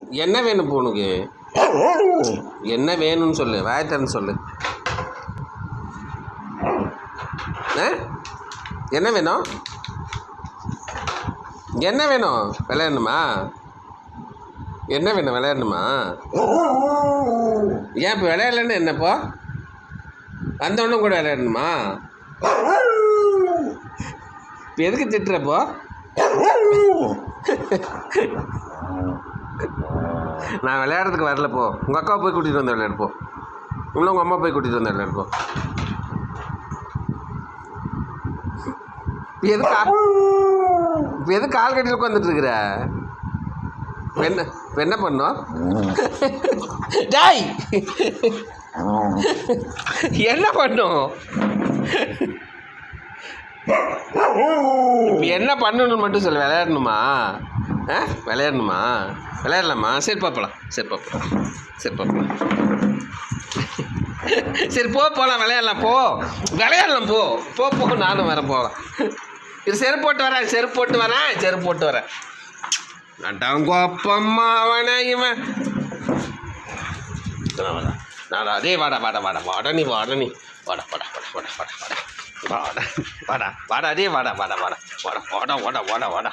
என்ன வேணும் இப்போ உனக்கு? என்ன வேணும்னு சொல்லு, வாயத்தன்னு சொல்லு. என்ன வேணும்? என்ன வேணும்? விளையாடணுமா? என்ன வேணும்? விளையாடணுமா? ஏன் இப்போ விளையாடலன்னு என்னப்போ? வந்தவொன்னும் கூட விளையாடணுமா? இப்போ எதுக்கு திட்டுறப்போ? நான் விளையாடுறதுக்கு வரல. போ, உங்கள் அக்காவை போய் கூட்டிகிட்டு வந்து விளையாடுப்போ. இல்லை உங்கள் அம்மா போய் கூட்டிகிட்டு வந்து விளையாடுப்போ. இப்போ எது கால் கட்டியில் உட்காந்துட்டு இருக்கிற? இப்போ என்ன பண்ணோம்? டாய் என்ன பண்ணும்? இப்போ என்ன பண்ணணும்னு மட்டும் சொல்லு. விளையாடணுமா? விளையாடணுமா? விளையாடலாமா? சரி பார்ப்பலாம். சரி பார்ப்பலாம். சரி பார்ப்பலாம். சரி போகலாம். விளையாடலாம். விளையாடலாம். போ. நானும் வரேன். போகலாம். இது செருப்பு போட்டு வரேன். செருப்பு போட்டு வரேன். நட்டாங்க அப்பம்மா அவனை இவன். அதே வாடா நீ வாடா. அதே வாடா.